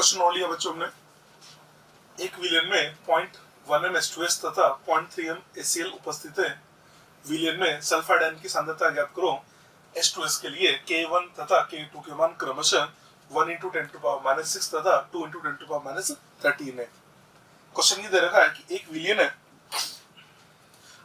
Question और लिया बच्चों हमने, एक विलेन में 0.1 H2S तथा 0.3 HCl उपस्थित है। विलेन में सल्फाइड आयन की सांद्रता ज्ञात करो। H2S के लिए K1 तथा K2 के मान क्रमशः 1 × 10⁻⁻6 तथा 2 × 10⁻13 है। क्वेश्चन ये दे रखा है कि एक विलेन है,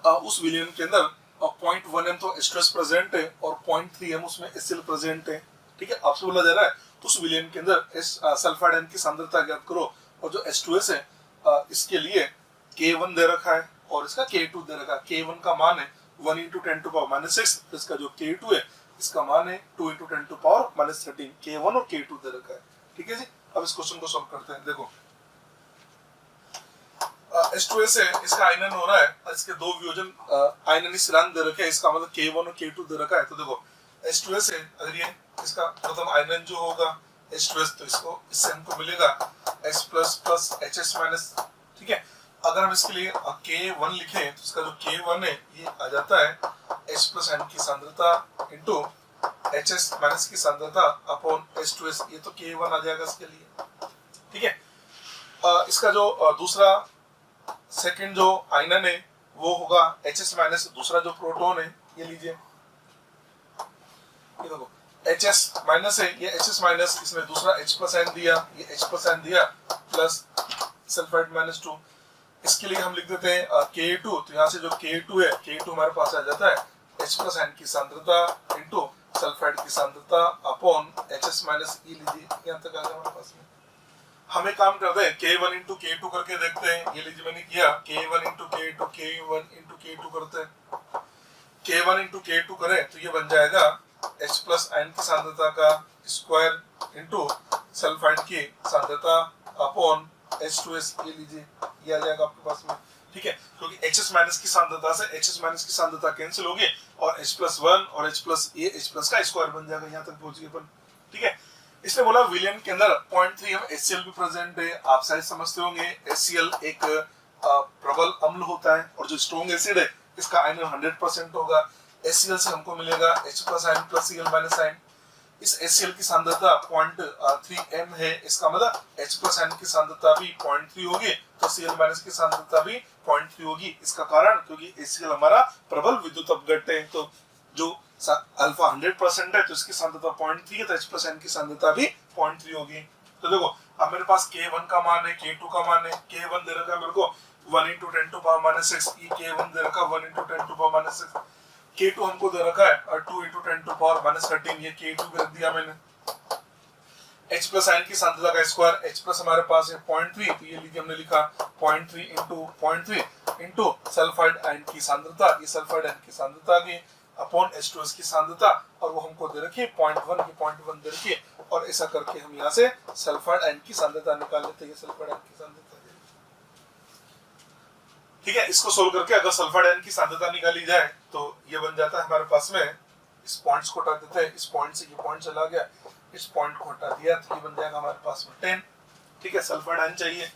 उस विलेन के अंदर 0.1 m तो H2S प्रेजेंट है और 0.3 m उसमें HCl प्रेजेंट है। ठीक है, आपसे बोला जा रहा है तो उस विलेन के अंदर सल्फाइड आयन की सांद्रता ज्ञात करो, और जो H2S है इसके लिए K1 दे रखा है और इसका K2 दे रखा है। K1 का मान है 1 × 10⁻⁻6, इसका जो K2 है इसका मान है 2 × 10⁻13। K1 और K2 दे रखा है। ठीक है जी, अब इस क्वेश्चन को सॉल्व करते हैं। देखो H2S है, इसका आयनन हो रहा है, इसके दो वियोजन आयनन स्थिरांक दे रखे हैं, इसका मतलब K1 और K2 दे रखा है। तो देखो H2S है, अगर ये इसका प्रथम आयनन जो होगा H2S, तो इसको इससे हमको मिलेगा H+ HS-। ठीक है, अगर हम इसके लिए K1 लिखें तो इसका जो K1 है ये आ जाता है H+ आयन की सांद्रता इंटू HS- की सांद्रता अपॉन H2S, ये तो K1 आ जाएगा इसके लिए। ठीक है, इसका जो दूसरा सेकंड जो आयनन है वो होगा HS-, दूसरा जो प्रोटॉन है ये लीजिए, ये देखो HS- है, ये HS-, इसमें दूसरा H+ आयन दिया, ये H+ आयन दिया प्लस सल्फाइड -2। इसके लिए हम लिख देते हैं K2, तो यहाँ से जो K2 है, K2 हमारे पास आ जाता है H+ आयन की सांद्रता इंटू सल्फाइड की सांद्रता अपॉन HS-, ये लीजिए यहाँ तक आ गया हमारे पास में। हम एक काम करते हैं, K1 × K2 करके देखते हैं। ये लीजिए मैंने किया K1 × K2, K1 × K2 करते हैं। K1 × K2 करें तो ये बन जाएगा H+ आयन की सांद्रता का स्क्वायर इंटू सल्फाइड की सांद्रता अपॉन H2S, ये लीजिए ये आ जाएगा आपके पास में। ठीक है, क्योंकि HS- की सांद्रता से HS- की सांद्रता कैंसिल होगी और H+1 और H+ का स्क्वायर बन जाएगा। यहाँ तक पहुंच गए अपन। ठीक है, इसने बोला विलेन के अंदर 0.3 m HCl भी प्रेजेंट है। आप शायद समझते होंगे HCl एक प्रबल अम्ल होता है और जो स्ट्रॉन्ग एसिड है इसका आयनन 100% होगा। HCl से हमको मिलेगा H+ ion plus Cl- ion. इस HCl की सांद्रता 0.3 m है, इसका मतलब H+ आयन की सांद्रता भी 0.3 होगी तो Cl- की सांद्रता भी 0.3 होगी। इसका कारण क्योंकि HCl हमारा प्रबल विद्युत अपघट्ट है, तो जो अल्फा 100% है तो इसकी सांद्रता 0.3 है, तो H+ आयन की सांद्रता भी 0.3 होगी। तो देखो अब मेरे पास K1 का मान है, K2 का मान है। K1 दे रखा है मेरे को 1 × 10⁻⁶, ये K1 दे रखा है 1 × 10⁻⁶। K2 हमको दे रखा है 2 × 10⁻13, ये K2 भी रख दिया मैंने। H+ आयन की सांद्रता का स्क्वायर, H+ हमारे पास है 0.3, तो ये लीजिए हमने लिखा 0.3 × 0.3 इंटू सल्फाइड आयन की सांद्रता, ये सल्फाइड आयन की सांद्रता की अपॉन H2S की सांद्रता, और वो हमको दे रखी है 0.1 की 0.1 दे रखी है, और ऐसा करके हम यहाँ से सल्फाइड आयन की सांद्रता निकाल लेते हैं। ये सल्फाइड आयन की सांद्रता है। ठीक है, इसको सोल्व करके अगर सल्फाइड आयन की सांद्रता निकाली जाए तो ये बन जाता है हमारे पास में, इस पॉइंट्स को हटा देते हैं, इस पॉइंट से ये पॉइंट चला गया, इस पॉइंट को हटा दिया तो ये बन जाएगा हमारे पास में 10। ठीक है, सल्फाइड आयन चाहिए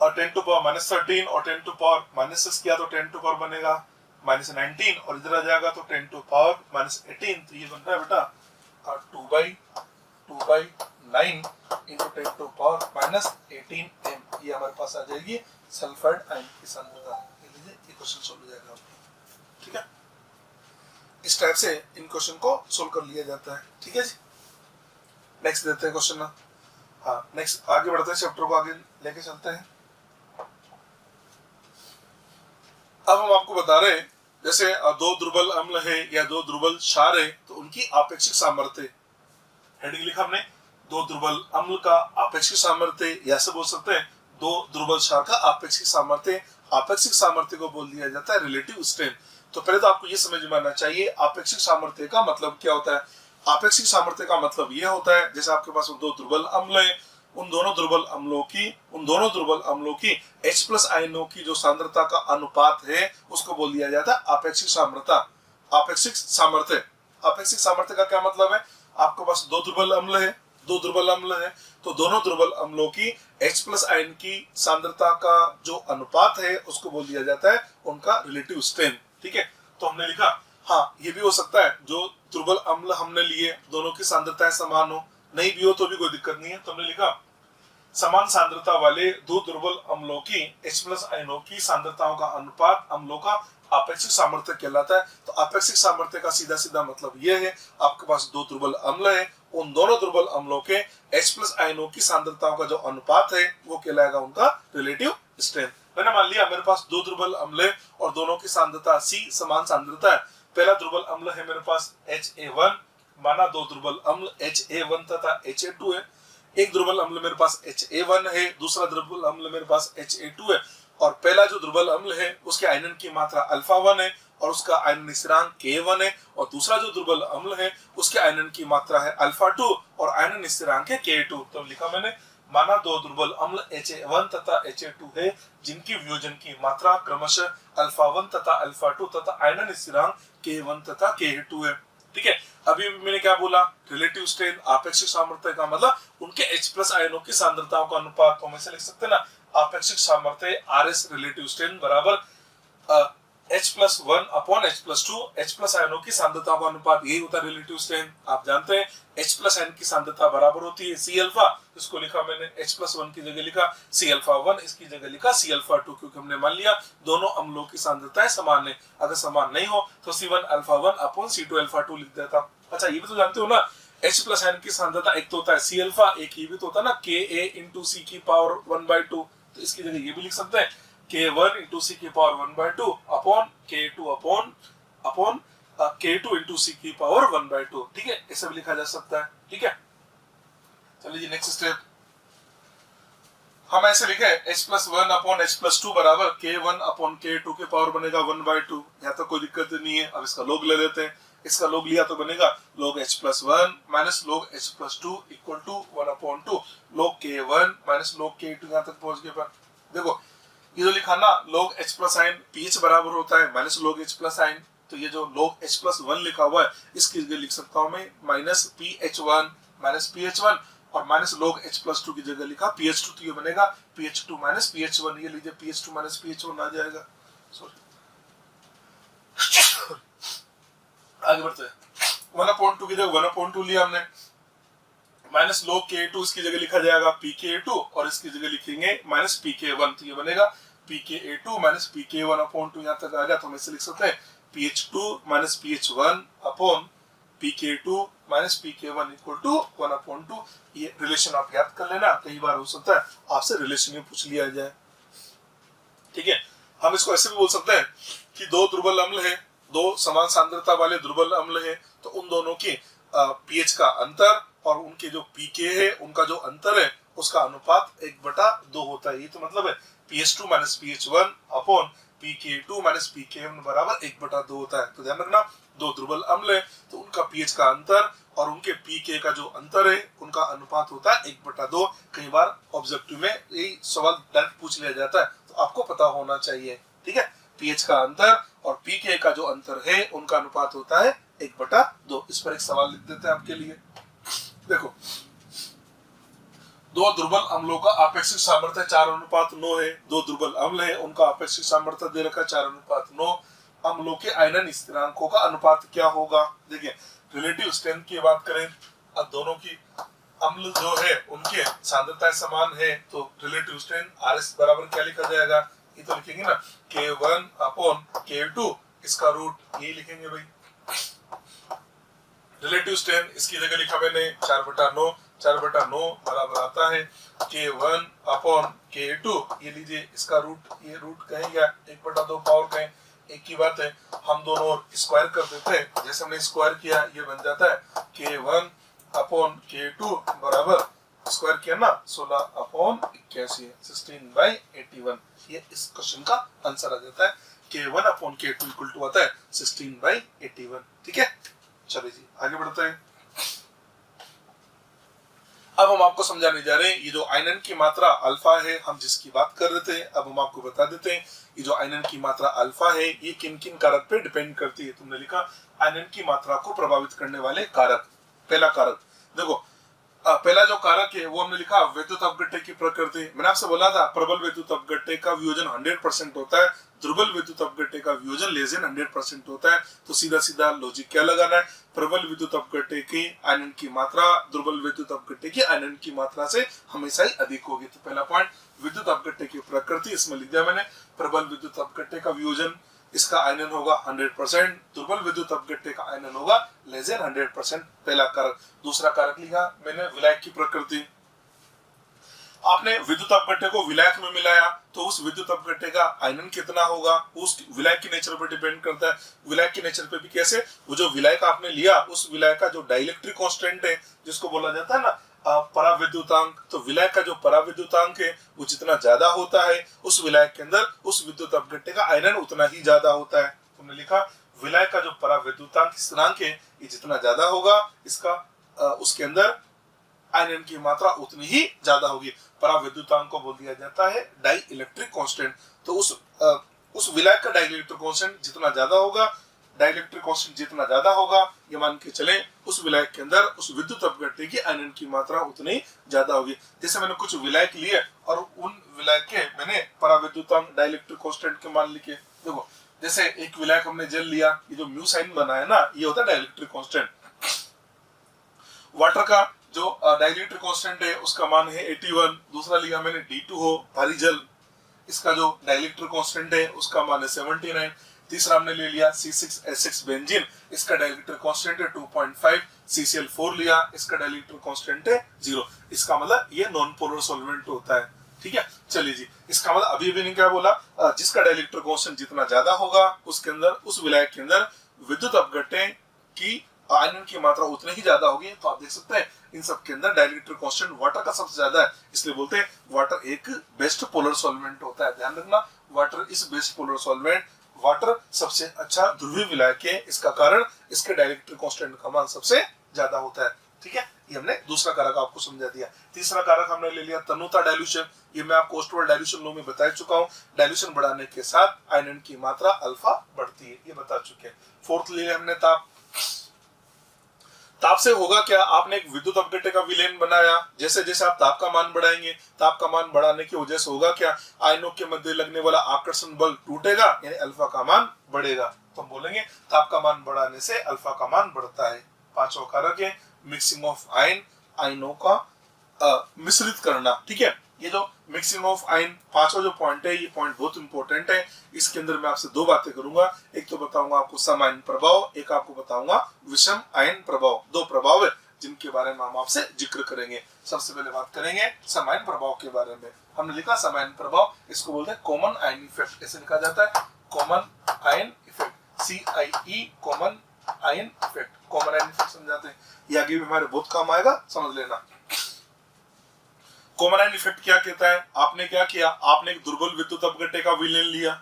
और 10⁻13 और 10⁻⁻6 किया तो 10 बनेगा -19 और इधर आ जाएगा तो 10⁻18, तो ये बन रहा है बेटा 2/9 × 10⁻18 m, ये हमारे पास आ जाएगी सल्फाइड आयन की सांद्रता। ये लीजिए ये क्वेश्चन सॉल्व हो जाएगा आपका। ठीक है, इस टाइप से इन क्वेश्चन को सॉल्व कर लिया जाता है। ठीक है जी, नेक्स्ट देते हैं क्वेश्चन ना। हाँ, नेक्स्ट आगे बढ़ते हैं, चैप्टर को आगे लेके चलते हैं। अब हम आपको बता रहे हैं जैसे दो दुर्बल अम्ल है या दो दुर्बल क्षार है तो उनकी आपेक्षिक सामर्थ्य, हेडिंग लिखा हमने, दो दुर्बल अम्ल का आपेक्षिक सामर्थ्य, या ऐसे बोल सकते हैं दो दुर्बल क्षार का आपेक्षिक सामर्थ्य। आपेक्षिक सामर्थ्य को बोल दिया जाता है रिलेटिव स्ट्रेंथ। तो पहले तो आपको ये समझ में आना चाहिए आपेक्षिक सामर्थ्य का मतलब क्या होता है। आपेक्षिक सामर्थ्य का मतलब ये होता है जैसे आपके पास दो दुर्बल अम्ल है, उन दोनों दुर्बल अम्लों की H+ आयनों की जो सांद्रता का अनुपात है उसको बोल दिया जाता है आपेक्षिक सामर्थ्य। आपेक्षिक सामर्थ्य, आपेक्षिक सामर्थ्य का क्या मतलब है, आपके पास दो दुर्बल अम्ल है तो दोनों दुर्बल अम्लों की H+ आयन की सांद्रता का जो अनुपात है उसको बोल दिया जाता है उनका रिलेटिव स्ट्रेंथ। ठीक है, तो हमने लिखा हाँ ये भी हो सकता है जो दुर्बल अम्ल हमने लिए दोनों की सांद्रताएं समान हो, नहीं भी हो तो भी कोई दिक्कत नहीं है। तो हमने लिखा समान सांद्रता वाले दो दुर्बल अम्लों की H+ आयनों की सांद्रताओं का अनुपात अम्लों का आपेक्षिक सामर्थ्य कहलाता है। तो आपेक्षिक सामर्थ्य का सीधा सीधा मतलब यह है, आपके पास दो दुर्बल अम्ल है, उन दोनों दुर्बल अम्लों के H+ आयनों की सांद्रताओं का जो अनुपात है वो कहलाएगा उनका रिलेटिव स्ट्रेंथ। मैंने मान लिया मेरे पास दो दुर्बल अम्ल है और दोनों की सांद्रता C समान सांद्रता है। पहला दुर्बल अम्ल है मेरे पास Ha1, माना दो दुर्बल अम्ल Ha1 तथा Ha2 है। एक दुर्बल अम्ल मेरे पास Ha1 है, दूसरा दुर्बल अम्ल मेरे पास Ha2 है, और पहला जो दुर्बल अम्ल है उसके आयनन की मात्रा अल्फा1 है और उसका आयनन स्थिरांक K1 है, और दूसरा जो दुर्बल अम्ल है उसके आयनन की मात्रा है अल्फा2 और आयनन स्थिरांक है K2। तो लिखा मैंने माना दो दुर्बल अम्ल Ha1 तथा Ha2 है जिनकी वियोजन की मात्रा क्रमशः अल्फा1 तथा अल्फा2 तथा आयनन स्थिरांक K1 तथा K2 है। ठीक है, अभी मैंने क्या बोला, रिलेटिव स्ट्रेंथ आपेक्षिक सामर्थ्य का मतलब उनके H+ आयनों की सांद्रताओं का अनुपात। तो हम ऐसे लिख सकते हैं ना, आपेक्षिक सामर्थ्य RS रिलेटिव स्ट्रेंथ बराबर H+1 अपॉन H+2, H+ आयनों की सांद्रता का अनुपात, यही होता है रिलेटिव स्ट्रेंथ। आप जानते हैं H+N की सांद्रता बराबर होती है C अल्फा, इसको लिखा मैंने H+1 की जगह लिखा C अल्फा1, इसकी जगह लिखा C अल्फा2, क्योंकि हमने मान लिया दोनों अम्लों की सांद्रताएं समान है। अगर समान नहीं हो तो C1 अल्फा1 अपॉन C2 अल्फा2 लिख देता। अच्छा, ये भी तो जानते हो ना H+N की सांद्रता एक तो होता है C अल्फा, एक ये भी तो होता है ना Ka into C की पावर 1/2, तो इसकी जगह ये भी लिख सकते हैं K1 into C की power 1/2 upon K2 upon K2 into C की पावर 1/2। ठीक है, ऐसे भी लिखा जा सकता है। ठीक है, चलिए जी नेक्स्ट स्टेप हम ऐसे लिखे H+1 अपॉन H+2 बराबर K1 अपॉन K2 के पावर बनेगा 1/2। यहाँ तक कोई दिक्कत नहीं है। अब इसका लोग ले लेते हैं, इसका लोग लिया तो बनेगा log H+1 minus log H+2 equal to 1/2 log K1 minus log K2। यहाँ तक पहुंच गए। पर देखो ये जो लिखा ना log H+n pH बराबर होता है माइनस log H+n, तो ये जो log H+1 लिखा हुआ है इसकी जगह लिख सकता हूं मैं माइनस pH1 और माइनस log H+2 की जगह लिखा pH2, तो ये बनेगा pH2 माइनस pH1। ये लीजिए pH2 माइनस pH1 आ जाएगा। सॉरी, आगे बढ़ते हैं। 1/2 की जगह 1/2 लिया हमने, माइनस log K2 इसकी जगह लिखा जाएगा pK2 और इसकी जगह लिखेंगे माइनस pK1, तो ये बनेगा pKa2 माइनस pK1/2। यहाँ तक आ गया तो हम इसे लिख सकते हैं pH2 minus pH1 upon pK2 minus pK1 equal to 1/2। ये रिलेशन आप याद कर लेना, कई बार हो सकता है आपसे रिलेशन में पूछ लिया जाए। ठीक है, हम इसको ऐसे भी बोल सकते हैं कि दो दुर्बल अम्ल है, दो समान सांद्रता वाले दुर्बल अम्ल है, तो उन दोनों की पीएच का अंतर और उनके जो पीके है उनका जो अंतर है उसका अनुपात 1/2 होता है। ये तो मतलब है pH2 minus pH1 upon pK2 minus pK1 बराबर 1/2 होता है। तो ध्यान रखना, दो दुर्बल अम्ल है तो उनका पीएच का अंतर और उनके पीके का जो अंतर है उनका अनुपात होता है 1/2। कई बार ऑब्जेक्टिव में यही सवाल डायरेक्ट पूछ लिया जाता है, तो आपको पता होना चाहिए। ठीक है, पीएच का अंतर और पीके का जो अंतर है उनका अनुपात होता है 1/2। इस पर एक सवाल लिख देते हैं आपके लिए। देखो, दो दुर्बल अम्लों का आपेक्षिक सामर्थ्य 4:9 है। दो दुर्बल अम्ल है उनका आपेक्षिक सामर्थ्य दे रखा 4:9। अम्लों के आयनन स्थिरांकों का अनुपात क्या होगा? देखिए, रिलेटिव स्ट्रेंथ की बात करें, अब दोनों की अम्ल जो है उनके सांद्रता समान है, तो रिलेटिव स्ट्रेंथ RS बराबर क्या लिखा जाएगा? ये तो लिखेंगे ना K1 अपॉन K2, इसका रूट यही लिखेंगे भाई। रिलेटिव स्ट्रेंथ इसकी जगह लिखा मैंने 4/9 बराबर आता है K1 अपॉन K2। ये लीजिए इसका रूट, ये रूट कहें या 1/2 पावर कहें, एक ही बात है। हम दोनों स्क्वायर कर देते हैं, जैसे हमने स्क्वायर किया ये बन जाता है K1 अपॉन K2 बराबर स्क्वायर किया ना 16/81 16/81। ये इस क्वेश्चन का आंसर आ जाता है। K1 upon K2 equal to आता है 16/81। ठीक है, चलिए जी आगे बढ़ते हैं। अब हम आपको समझाने जा रहे हैं ये जो आयनन की मात्रा अल्फा है, हम जिसकी बात कर रहे थे, अब हम आपको बता देते हैं ये जो आयनन की मात्रा अल्फा है ये किन किन कारक पे डिपेंड करती है। तुमने लिखा आयनन की मात्रा को प्रभावित करने वाले कारक। पहला कारक देखो, पहला जो कारक है वो हमने लिखा विद्युत अपघट्य की प्रकृति। मैंने आपसे बोला था प्रबल विद्युत अपघट्य का वियोजन 100% होता है, दुर्बल विद्युत अपघट्य का वियोजन लेस देन 100% होता है। तो सीधा सीधा लॉजिक क्या लगाना है, प्रबल विद्युत अपघट्य की आयनन की मात्रा दुर्बल विद्युत अपघट्य की आयनन की मात्रा से हमेशा ही अधिक होगी। तो पहला पॉइंट विद्युत अपघट्य की प्रकृति, इसमें लिख दिया मैंने प्रबल विद्युत अपघट्य का वियोजन इसका आयनन होगा 100%, दुर्बल विद्युत अपघट्य का आयनन होगा लेस देन 100%। पहला कारक। दूसरा कारक लिखा मैंने विलायक की प्रकृति। आपने विद्युत अपघट्य को विलायक में मिलाया तो उस विद्युत अपघट्य का आयनन कितना होगा उस विलायक की नेचर पर डिपेंड करता है। विलायक की नेचर पे भी कैसे, वो जो विलायक आपने लिया उस विलायक का जो डाइलेक्ट्रिक कांस्टेंट है जिसको बोला जाता है ना पराविद्युतांक, तो विलायक का जो पराविद्युतांक है वो जितना ज्यादा होता है उस विलायक के अंदर उस विद्युत अपघट्य का आयनन उतना ही ज्यादा होता है। तुमने लिखा विलायक का जो पराविद्युतांक स्थिरांक है ये जितना ज्यादा होगा इसका उसके अंदर आयनन की मात्रा उतनी ही ज्यादा होगी। पराविद्युतांक को बोल दिया जाता है डाई इलेक्ट्रिक कांस्टेंट। तो उस विलायक का डाई इलेक्ट्रिक कांस्टेंट जितना ज्यादा होगा, डाइलेक्ट्रिक कांस्टेंट जितना ज्यादा होगा, ये मान के चले उस विलायक के अंदर उस विद्युत अपघट्य की आयनन की मात्रा उतनी ज्यादा होगी। जैसे मैंने कुछ विलायक लिए और उन विलायक के मैंने पराविद्युतांक डाइलेक्ट्रिक कांस्टेंट के मान लिखे। देखो जैसे एक विलायक हमने जेल लिया, ये जो म्यू साइन बना है ना ये होता है डाइलेक्ट्रिक कांस्टेंट। वाटर का जो डाइलेक्ट्रिक कांस्टेंट है उसका मान है 81। दूसरा लिया मैंने D2 हो भारी जल, इसका जो डाइलेक्ट्रिक कांस्टेंट है उसका मान है 79। तीसरा हमने ले लिया C6H6 बेंजीन, इसका डाइलेक्ट्रिक कांस्टेंट है 2.5। CCl4 लिया, इसका डाइलेक्ट्रिक कांस्टेंट है 0। इसका मतलब ये नॉन पोलर सॉल्वेंट होता है। ठीक है, चलिए जी, इसका मतलब अभी भी नहीं क्या बोला, जिसका डाइलेक्ट्रिक कांस्टेंट जितना ज्यादा होगा उसके अंदर उस विलायक के अंदर विद्युत अपघट्य की आयनन की मात्रा उतनी ही ज्यादा होगी। तो आप देख सकते हैं इन सब के अंदर डाइलेक्ट्रिक कांस्टेंट वाटर का सबसे ज्यादा है, इसलिए बोलते हैं वाटर एक बेस्ट पोलर सॉल्वेंट होता है। ध्यान रखना water is best polar solvent, water सबसे अच्छा ध्रुवीय विलायक है, इसका कारण इसके डाइलेक्ट्रिक कांस्टेंट का मान सबसे ज्यादा होता है। ठीक है, ये हमने दूसरा कारक आपको समझा दिया। तीसरा कारक हमने ले लिया तन्यता डाइल्यूशन। ये मैं आपको ओस्टोवल डाइल्यूशन लॉ में बता चुका हूँ, डाइल्यूशन बढ़ाने के साथ आयनन की मात्रा अल्फा बढ़ती है, ये बता चुके हैं। फोर्थ ले लिया हमने ताप। ताप से होगा क्या, आपने एक विद्युत अपघट्य का विलयन बनाया, जैसे जैसे आप ताप का मान बढ़ाएंगे, ताप का मान बढ़ाने की वजह से होगा क्या, आयनों के मध्य लगने वाला आकर्षण बल टूटेगा यानी अल्फा का मान बढ़ेगा। तो हम बोलेंगे ताप का मान बढ़ाने से अल्फा का मान बढ़ता है। पांचवा कारक है मिक्सिंग ऑफ आयन, आयनों का मिश्रित करना। ठीक है, ये जो मिक्सिंग ऑफ आयन पांचवा जो पॉइंट है ये पॉइंट बहुत इंपॉर्टेंट है। इसके अंदर मैं आपसे दो बातें करूंगा, एक तो बताऊंगा आपको सम आयन प्रभाव, एक आपको बताऊंगा विषम आयन प्रभाव। दो प्रभाव है जिनके बारे में हम आपसे जिक्र करेंगे। सबसे पहले बात करेंगे सम आयन प्रभाव के बारे में। हमने लिखा सम आयन प्रभाव, इसको बोलते हैं कॉमन आयन इफेक्ट, ऐसे लिखा जाता है common ion effect, CIE common ion effect. Common ion effect समझाते हैं, ये आगे भी हमारे बहुत काम आएगा, समझ लेना। कॉमन आयन इफेक्ट क्या कहता है, आपने क्या किया, आपने एक दुर्बल विद्युत अपघट्य का विलयन लिया,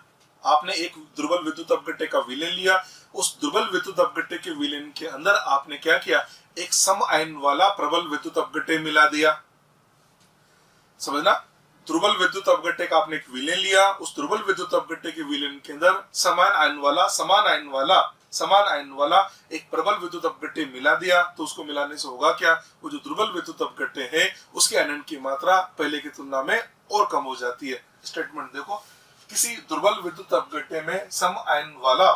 आपने एक दुर्बल विद्युत अपघट्य का विलयन लिया, उस दुर्बल विद्युत अपघट्य के विलयन के अंदर आपने क्या किया, एक सम आयन वाला प्रबल विद्युत अपघट्य मिला दिया। समझना, दुर्बल विद्युत अपघट्य का आपने एक विलयन लिया, उस दुर्बल विद्युत अपघट्य के विलयन के अंदर समान आयन वाला एक प्रबल विद्युत अपघट्य मिला दिया। तो उसको मिलाने से होगा क्या, वो जो दुर्बल विद्युत अपघट्य है उसके आयनन की मात्रा पहले की तुलना में और कम हो जाती है। स्टेटमेंट देखो, किसी दुर्बल विद्युत अपघट्य में सम आयन वाला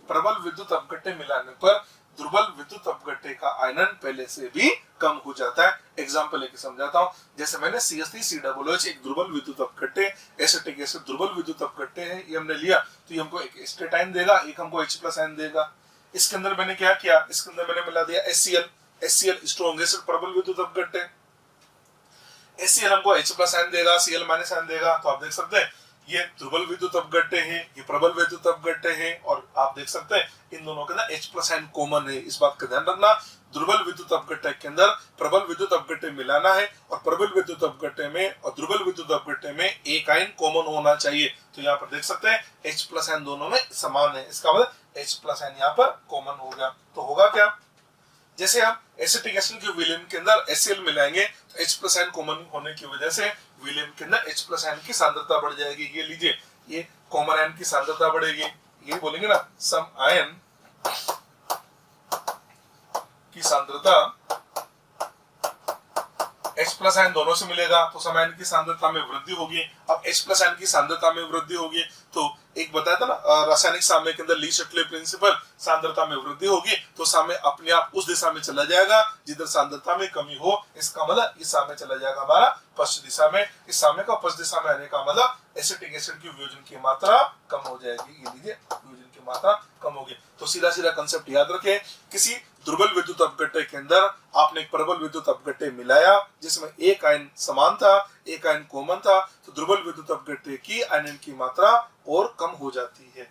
प्रबल विद्युत अपघट्य मिलाने पर दुर्बल विद्युत अपघट्य का आयनन पहले से भी कम हो जाता है। एग्जांपल लेके समझाता हूं, जैसे मैंने CH3COOH एक दुर्बल विद्युत अपघट्य, एसिटिक एसिड दुर्बल विद्युत अपघट्य है, ये हमने लिया तो ये हमको एक एस्टेट आयन देगा, एक हमको H+ आयन देगा। इसके अंदर मैंने क्या किया, इसके अंदर मैंने मिला दिया HCl स्ट्रॉन्ग एसिड प्रबल विद्युत अपघट्य, HCl हमको H+ आयन देगा, Cl- आयन देगा। तो आप देख सकते हैं ये दुर्बल विद्युत अपघट्य है, ये प्रबल विद्युत अपघट्य है, और आप देख सकते हैं इन दोनों के अंदर H+ आयन कॉमन है। इस बात का ध्यान रखना, दुर्बल विद्युत अपघट्य के अंदर प्रबल विद्युत अपघट्य मिलाना है और प्रबल विद्युत अपघट्य में और दुर्बल विद्युत अपघट्य में एक आयन कॉमन होना चाहिए। तो यहाँ पर देख सकते हैं H+ आयन दोनों में समान है, इसका मतलब H+ आयन यहाँ पर कॉमन हो गया। तो होगा क्या, जैसे हम एसिटिक एसिड के विलयन के अंदर HCl मिलाएंगे तो H+ आयन कॉमन होने की वजह से विलयन के अंदर H+ आयन की सांद्रता बढ़ जाएगी। ये लीजिए, ये कॉमन आयन की सांद्रता बढ़ेगी, ये बोलेंगे ना सम आयन की सांद्रता H प्लस आयन दोनों से मिलेगा तो समायन की सांद्रता में वृद्धि होगी। अब H प्लस आयन की सांद्रता में वृद्धि होगी तो एक बताया था ना रासायनिक साम्य के अंदर ली शटले प्रिंसिपल, सांद्रता में वृद्धि होगी तो साम्य अपने आप उस दिशा में चला जाएगा जिधर सांद्रता में कमी हो। इसका मतलब इस साम्य चला जाएगा हमारा पश्चिम दिशा में। इस साम्य का पश्चिम दिशा में आने का मतलब एसिटिक एसिड की वियोजन की मात्रा कम हो जाएगी। ये लीजिए वियोजन की मात्रा कम होगी। तो सीधा सीधा कंसेप्ट याद रखें, किसी दुर्बल विद्युत अपघट्य के अंदर आपने एक प्रबल विद्युत अपघट्य मिलाया जिसमें एक आयन समान था, एक आयन कॉमन था, तो दुर्बल विद्युत अपघट्य की आयनन की मात्रा और कम हो जाती है।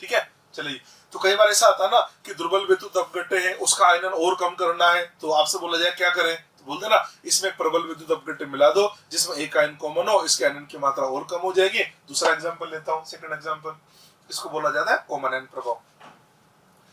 ठीक है, चलिए। तो कई बार ऐसा आता है ना कि दुर्बल विद्युत अपघट्य है, उसका आयनन और कम करना है, तो आपसे बोला जाए क्या करें, तो बोलते ना इसमें एक प्रबल विद्युत अपघट्य मिला दो जिसमें एक आयन कॉमन हो, इसके आयनन की मात्रा और कम हो जाएगी। दूसरा एग्जांपल लेता हूं, सेकंड एग्जांपल, इसको बोला जाता है कॉमन आयन प्रभाव,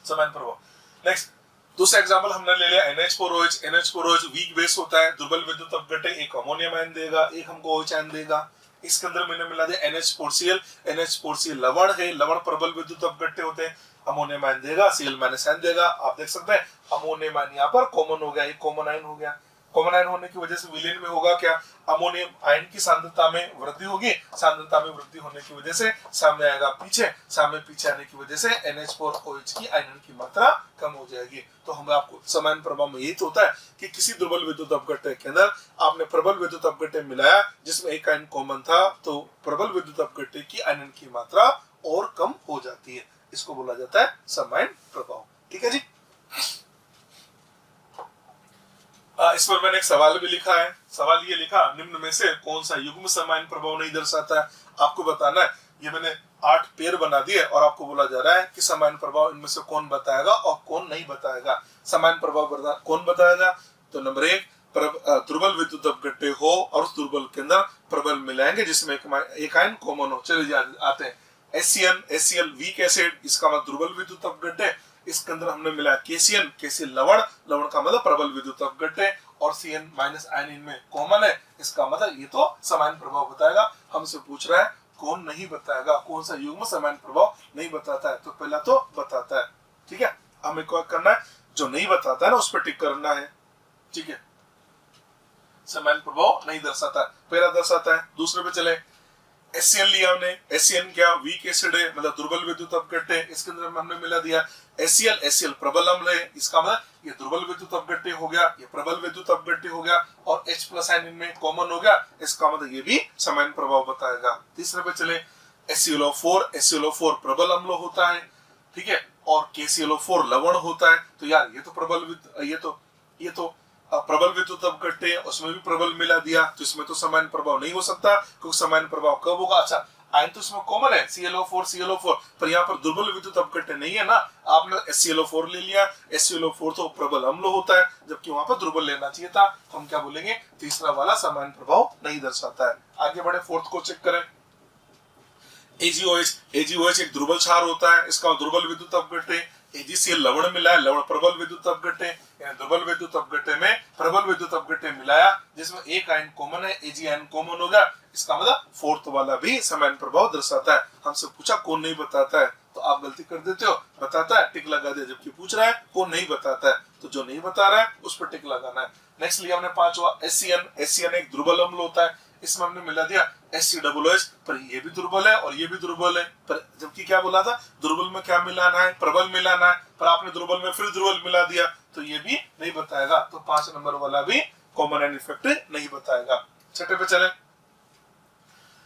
समान प्रभाव। नेक्स्ट दूसरा एग्जांपल हमने ले लिया NH4OH। NH4OH वीक बेस होता है, दुर्बल विद्युत अपघट्य एक अमोनियम आयन देगा, एक हमको OH आयन देगा। इसके अंदर मैंने मिला दिया NH4Cl। NH4Cl लवण है, लवण प्रबल विद्युत अपघट्य होते हैं, अमोनियम आयन देगा, Cl माइनस आयन देगा। आप देख सकते हैं अमोनियम आयन यहाँ पर कॉमन हो गया, एक कॉमन आयन हो गया। कॉमन आयन होने की वजह से विलीन में होगा क्या, अमोनियम आयन की सांद्रता में वृद्धि होगी। सांद्रता में वृद्धि होने की वजह से सामने आएगा पीछे, सामने पीछे आने की वजह से NH4OH की आयनन की मात्रा कम हो जाएगी। तो हमें आपको समान प्रभाव में यही तो होता है कि किसी दुर्बल विद्युत अपघट्य के अंदर आपने प्रबल विद्युत अपघट्य मिलाया जिसमें एक आयन कॉमन था, तो प्रबल विद्युत अपघट्य की आयनन की मात्रा और कम हो जाती है। इसको बोला जाता है समान प्रभाव। ठीक है जी। इस पर मैंने एक सवाल भी लिखा है। सवाल ये लिखा, निम्न में से कौन सा युग्म समान प्रभाव नहीं दर्शाता है। आपको बताना है। ये मैंने 8 पेयर बना दिए और आपको बोला जा रहा है कि समान प्रभाव इनमें से कौन बताएगा और कौन नहीं बताएगा। समान प्रभाव कौन बताएगा, तो नंबर 1 दुर्बल विद्युत अपघट्य हो और उस दुर्बल के अंदर प्रबल मिलाएंगे जिसमें एक आयन कॉमन हो। चलिए आते हैं HCl वीक एसिड, इसका मतलब दुर्बल विद्युत अपघट्य। इसके अंदर हमने मिला KCl लवण, लवण का मतलब प्रबल विद्युत अपघट्य, और Cn माइनस आयन इनमें कॉमन है, इसका मतलब ये तो समान प्रभाव बताएगा। हमसे पूछ रहा है कौन नहीं बताएगा, कौन सा युग्म समान प्रभाव नहीं बताता है, तो पहला तो बताता है। ठीक है, हमें क्या करना है, जो नहीं बताता है ना उस पर टिक करना है। ठीक है, समान प्रभाव नहीं दर्शाता है, पहला दर्शाता है। दूसरे पे चले, HCl लिया हमने, HCl क्या वीक एसिड है, मतलब दुर्बल विद्युत अपघट्य। इसके अंदर हमने मिला दिया HCl प्रबल अम्ल है, इसका मतलब ये दुर्बल विद्युत अपघट्य हो गया, ये प्रबल विद्युत अपघट्य हो गया, और H प्लस आयन इनमें कॉमन हो गया, इसका मतलब ये भी समान प्रभाव बताएगा। तीसरे पे चले, HClO4 प्रबल अम्ल होता है, ठीक है, और KClO4 लवण होता है। तो यार ये तो प्रबल विद्युत अपघट्य, उसमें भी प्रबल मिला दिया, तो इसमें तो समान प्रभाव नहीं हो सकता, क्योंकि समान प्रभाव कब होगा, अच्छा आयन तो इसमें कॉमन है ClO4, पर यहाँ पर दुर्बल विद्युत अपघट्य नहीं है ना। आपने HClO4 ले लिया, HClO4 तो प्रबल अम्ल होता है, जबकि वहां पर दुर्बल लेना चाहिए था। तो हम क्या बोलेंगे, तीसरा वाला समान प्रभाव नहीं दर्शाता है। आगे बढ़े, फोर्थ को चेक करें। AgOH एक दुर्बल क्षार होता है, इसका दुर्बल विद्युत अपघट्य। AgCl लवण मिला है, लवण प्रबल विद्युत अपघट्य, दुर्बल विद्युत अपघट्य में प्रबल विद्युत अपघट्य मिलाया जिसमें एक आयन कॉमन है, Ag आयन कॉमन हो गया, इसका मतलब फोर्थ वाला भी समान प्रभाव दर्शाता है। हमसे पूछा कौन नहीं बताता है, तो आप गलती कर देते हो, बताता है टिक लगा दिया, जबकि पूछ रहा है कौन नहीं बताता है, तो जो नहीं बता रहा है उस पर टिक लगाना है। नेक्स्ट लिया हमने पांचवा HCN एक दुर्बल अम्ल होता है, इसमें हमने मिला दिया HCOOH, पर ये भी दुर्बल है और ये भी दुर्बल है, पर जबकि क्या बोला था, दुर्बल में क्या मिलाना है, प्रबल मिलाना है, पर आपने दुर्बल में फिर दुर्बल मिला दिया, तो ये भी नहीं बताएगा। तो 5 नंबर वाला भी कॉमन आयन इफेक्ट नहीं बताएगा। छठे पे चले,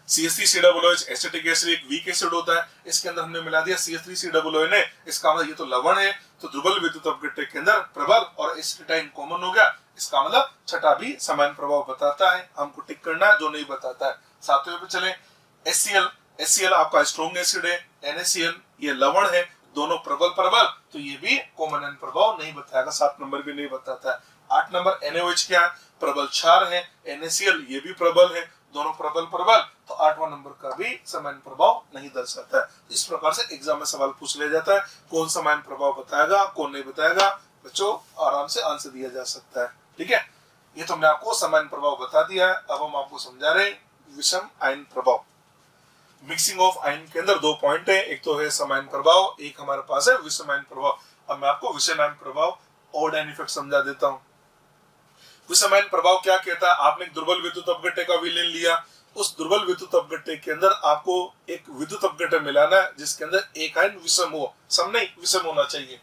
CH3COOH एसिटिक एसिड एक वीक एसिड होता है, इसके अंदर हमने मिला दिया CH3COOH ने, इसका मतलब ये तो लवण है, तो दुर्बल विद्युत अपघट्य के अंदर प्रबल और एसिटाइन कॉमन हो गया, इसका मतलब छठा भी समान प्रभाव बताता है। हमको टिक करना है जो नहीं बताता है। सातवें पे चले, HCl आपका स्ट्रॉन्ग एसिड है, NaCl ये लवण है, दोनों प्रबल, तो ये भी कॉमन आयन प्रभाव नहीं बताएगा, 7 नंबर भी नहीं बताता है। 8 नंबर NaOH क्या है, प्रबल क्षार है, NaCl ये भी प्रबल है, दोनों प्रबल, तो 8वां नंबर का भी समान प्रभाव नहीं दर्शाता है। इस प्रकार से एग्जाम में सवाल पूछ लिया जाता है, कौन समान प्रभाव बताएगा, कौन नहीं बताएगा, बच्चों आराम से आंसर दिया जा सकता है। ठीक है, ये तो हमने आपको समान प्रभाव बता दिया है। अब हम आपको समझा रहे विषम आयन प्रभाव। मिक्सिंग ऑफ आयन के अंदर 2 पॉइंट है, एक तो है समान प्रभाव, एक हमारे पास है विषम आयन प्रभाव। अब मैं आपको विषम आयन प्रभाव ओड आयन इफेक्ट समझा देता हूँ। विषम प्रभाव क्या कहता है, आपने एक दुर्बल विद्युत अपघट्य का विलयन लिया, उस दुर्बल विद्युत अपघट्य के अंदर आपको एक विद्युत अपघट्य मिलाना है जिसके अंदर एक आयन विषम हो, सम नहीं विषम होना चाहिए।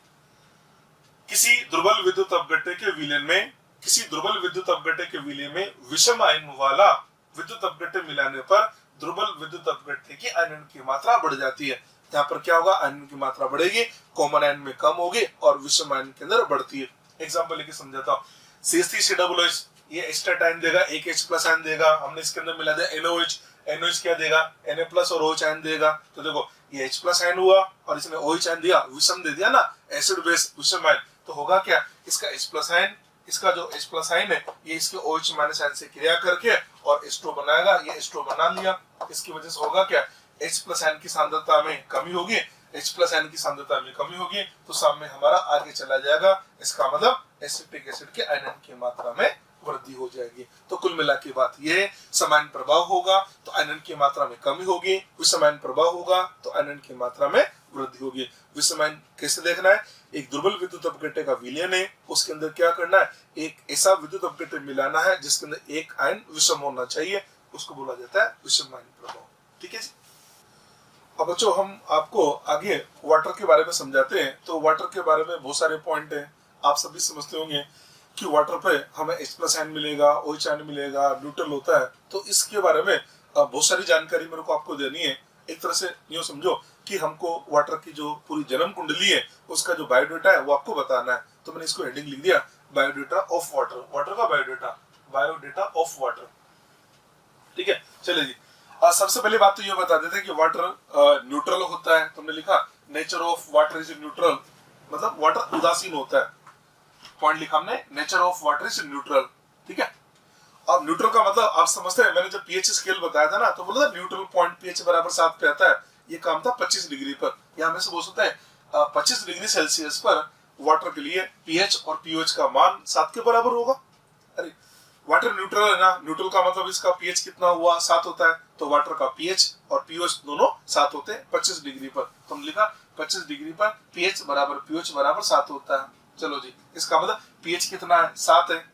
किसी दुर्बल विद्युत अपघट्य के विलयन में, किसी दुर्बल विद्युत अपघट्य के विलयन में विषम आयन वाला विद्युत अपघट्य मिलाने पर दुर्बल विद्युत अपघट्य की आयनन की मात्रा बढ़ जाती है। यहाँ पर क्या होगा, आयनन की मात्रा बढ़ेगी, कॉमन आयन में कम होगी और विषम आयन के अंदर बढ़ती है। एग्जांपल लेके समझाता हूँ। CH3COOH ये एक्स्ट्रा आयन देगा, एक H+ आयन देगा, हमने इसके अंदर मिला दिया NOH, NOH क्या देगा, Na+ और OH आयन देगा। तो देखो ये H+ आयन हुआ और इसने OH आयन दिया, विषम दे दिया ना, एसिड बेस विषम आयन। तो होगा क्या, इसका H+ आयन, इसका जो H+ आयन है ये इसके OH- आयन से क्रिया करके और H2 बनाएगा, ये H2 बना लिया। इसकी वजह से होगा क्या, H+ आयन की सांद्रता में कमी होगी, H+ आयन की सांद्रता में कमी होगी तो सामने हमारा आगे चला जाएगा। इसका मतलब एसिटिक एसिड के आयनन की मात्रा में वृद्धि हो जाएगी। तो कुल मिला के बात ये, समान प्रभाव होगा तो आयनन की मात्रा में कमी होगी, विषम प्रभाव होगा तो आयनन की मात्रा में वृद्धि होगी। विषम कैसे देखना है, एक दुर्बल विद्युत अपघट्य का विलयन है, उसके अंदर क्या करना है, एक ऐसा विद्युत अपघट्य मिलाना है जिसके अंदर एक आयन विषम होना चाहिए, उसको बोला जाता है विषम आयन प्रभाव। ठीक है जी। अब बच्चों हम आपको आगे वाटर के बारे में समझाते हैं। तो वाटर के बारे में बहुत सारे पॉइंट हैं, आप सभी समझते होंगे कि वाटर पे हमें H+ आयन मिलेगा, OH आयन मिलेगा, न्यूट्रल होता है। तो इसके बारे में बहुत सारी जानकारी मेरे को आपको देनी है। एक तरह से यूँ समझो कि हमको वाटर की जो पूरी जन्म कुंडली है उसका जो बायोडेटा है वो आपको बताना है। तो मैंने इसको हेडिंग लिख दिया, बायोडेटा ऑफ वाटर, वाटर का बायोडेटा, बायोडेटा ऑफ वाटर। ठीक है, चलिए जी। सबसे पहले बात तो ये बता देते हैं कि वाटर न्यूट्रल होता है। तुमने लिखा nature of water is neutral, मतलब वाटर उदासीन होता है। पॉइंट लिखा हमने, nature of water is neutral. ठीक है, अब न्यूट्रल का मतलब आप समझते हैं, मैंने जब पीएच स्केल बताया था ना तो बोला था न्यूट्रल पॉइंट पीएच बराबर 7 पे आता है। ये काम था 25 डिग्री पर, या हमें से बोल सकते हैं 25 डिग्री सेल्सियस पर वाटर के लिए पीएच और पीओएच का मान 7 के बराबर होगा। अरे वाटर न्यूट्रल है ना, न्यूट्रल का मतलब इसका पीएच कितना हुआ, 7 होता है। तो वाटर का पीएच और पीओएच दोनों 7 होते हैं 25 डिग्री पर। तो हम लिखा 25 डिग्री पर पीएच बराबर पीओएच बराबर 7 होता है। चलो जी, इसका मतलब पीएच कितना है, 7 है।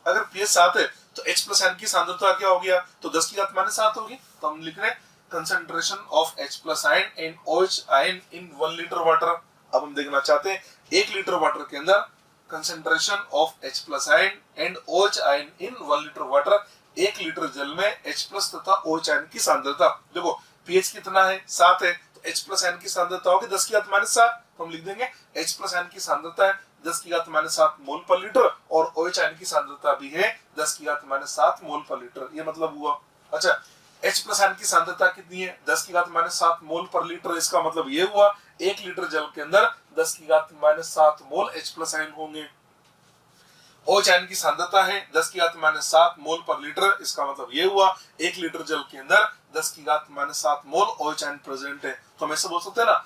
अगर पीएच 7 है तो H+ आयन की सांद्रता क्या हो गया, तो 10⁻⁷ होगी। तो हम लिख रहे हैं concentration of H+ ion and OH ion in 1 litre water. अब हम देखना चाहते हैं 1 लीटर वाटर के अंदर concentration of H+ ion and OH ion in 1 litre water. 1 litre जल में H+ तथा OH आयन की सांद्रता, देखो पीएच कितना है, 7 है, तो H+ आयन की सांद्रता होगी 10⁻⁷। तो हम लिख देंगे H+ आयन की सांद्रता है 10⁻⁷ मोल पर लीटर और OH आयन की सांद्रता भी है 10⁻⁷ मोल पर लीटर। ये मतलब हुआ। अच्छा, H+ आयन की सांद्रता कितनी है, 10⁻⁷ मोल पर लीटर। इसका मतलब ये हुआ 1 लीटर जल के अंदर 10⁻⁷ मोल H+ आयन होंगे। OH आयन की सांद्रता है 10⁻⁷ मोल पर लीटर। इसका मतलब ये हुआ 1 लीटर जल के अंदर 10⁻⁷ मोल OH आयन प्रेजेंट है। तो हम ऐसे बोल सकते हैं ना,